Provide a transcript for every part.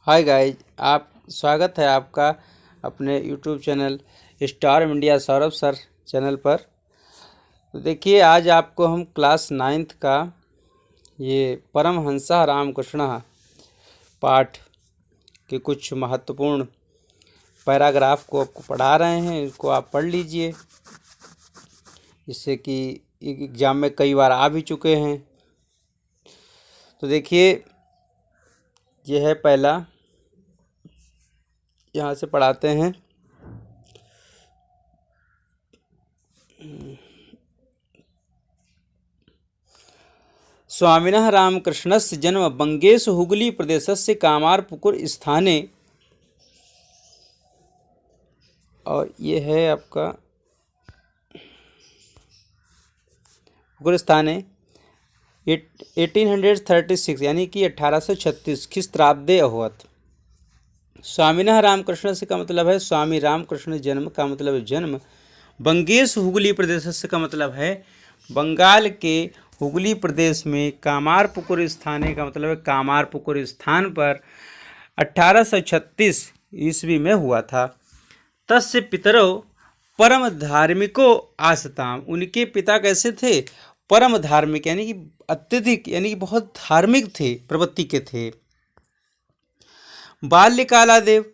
Hi guys, आप स्वागत है आपका अपने YouTube channel star India Saurabh sir channel पर। तो देखिए, आज आपको हम क्लास 9th का ये परमहंसा रामकृष्ण पाठ के कुछ महत्वपूर्ण पैराग्राफ को आपको पढ़ा रहे हैं। इसको आप पढ़ लीजिए, जिससे कि एग्ज़ाम में कई बार आ भी चुके हैं। तो देखिए, यह है पहला, यहाँ से पढ़ाते हैं। स्वामिनः रामकृष्णस्य जन्म बंगेश हुगली प्रदेशस्य कामारपुकुर स्थाने, और ये है आपका पुकुर स्थाने 1836 यानी कि 1836 खिस्त्राब्दे अहुअत। स्वामिनः रामकृष्ण से का मतलब है स्वामी रामकृष्ण, जन्म का मतलब है जन्म, बंगेश हुगली प्रदेश से का मतलब है बंगाल के हुगली प्रदेश में, कामारपुकुर स्थाने का मतलब है कामारपुकुर स्थान पर 1836 ईस्वी में हुआ था। तस्य पितरो परम धार्मिको आसताम, उनके पिता कैसे थे? परम धार्मिक यानी कि अत्यधिक, यानी कि बहुत धार्मिक थे, प्रवृत्ति के थे। बाल्यकालादेव,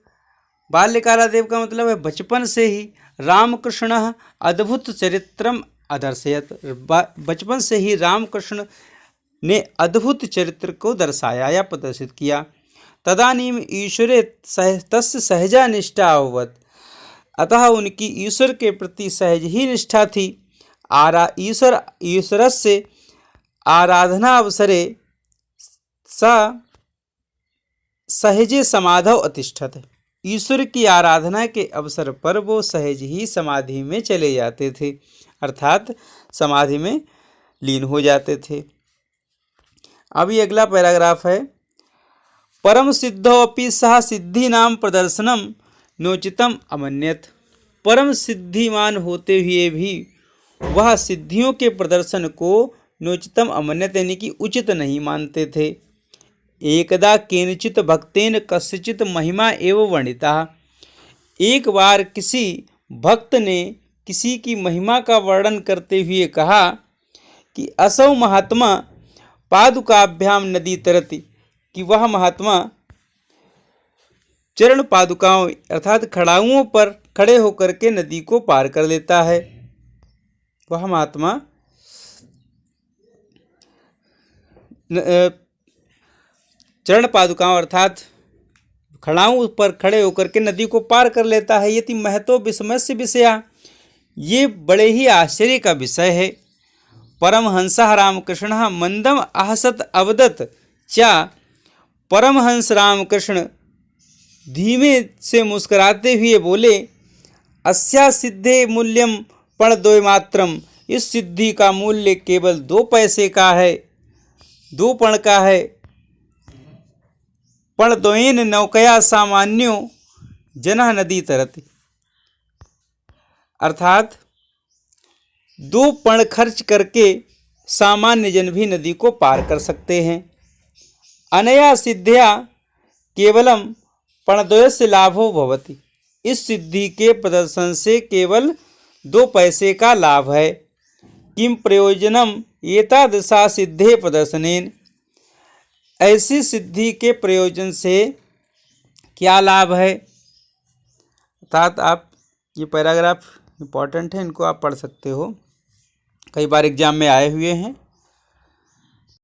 बाल्यकालादेव का मतलब है बचपन से ही, रामकृष्ण अद्भुत चरित्रम अदर्शयत, बचपन से ही रामकृष्ण ने अद्भुत चरित्र को दर्शाया या प्रदर्शित किया। तदानीम ईश्वरे तस्य सहजा निष्ठा अभवत, अतः उनकी ईश्वर के प्रति सहज ही निष्ठा थी। ईश्वरस्य आराधना अवसरे सा सहजे समाधौ अतिष्ठत, ईश्वर की आराधना के अवसर पर वो सहज ही समाधि में चले जाते थे, अर्थात समाधि में लीन हो जाते थे। अभी अगला पैराग्राफ है। परम सिद्धो अपि सह सिद्धि नाम प्रदर्शनम नोचितम अमन्यत, परम सिद्धिमान होते हुए भी वह सिद्धियों के प्रदर्शन को नोचितम अमन्यत यानी कि उचित नहीं मानते थे। एकदा केनचित भक्तेन कस्यचित महिमा एवं वर्णिता, एक बार किसी भक्त ने किसी की महिमा का वर्णन करते हुए कहा कि असौ महात्मा पादुकाभ्याम नदी तरति, कि वह महात्मा चरण पादुकाओं अर्थात खड़ाऊओं पर खड़े होकर के नदी को पार कर लेता है। वह महात्मा चरण पादुकाओं अर्थात खड़ाऊं पर खड़े होकर के नदी को पार कर लेता है। यति महतो विस्मयस्य विषया, ये बड़े ही आश्चर्य का विषय है। परमहंसः रामकृष्णः मंदम आहसत अवदत चा, परमहंस रामकृष्ण धीमे से मुस्कुराते हुए बोले, अस्या सिद्धे मूल्यम पणद्वयमात्रम, इस सिद्धि का मूल्य केवल 2 पैसे का है, 2 पण का है। पणद्वयेन नौकया सामान्यो जनः नदी तरति, अर्थात 2 पण खर्च करके सामान्य जन भी नदी को पार कर सकते हैं। अनया सिद्ध्या केवलम पणद्वयस्य लाभो भवति, इस सिद्धि के प्रदर्शन से केवल 2 पैसे का लाभ है। किम प्रयोजनम एतादृशा सिद्धे प्रदर्शनेन, ऐसी सिद्धि के प्रयोजन से क्या लाभ है? अर्थात आप ये पैराग्राफ इम्पॉर्टेंट है, इनको आप पढ़ सकते हो, कई बार एग्जाम में आए हुए हैं।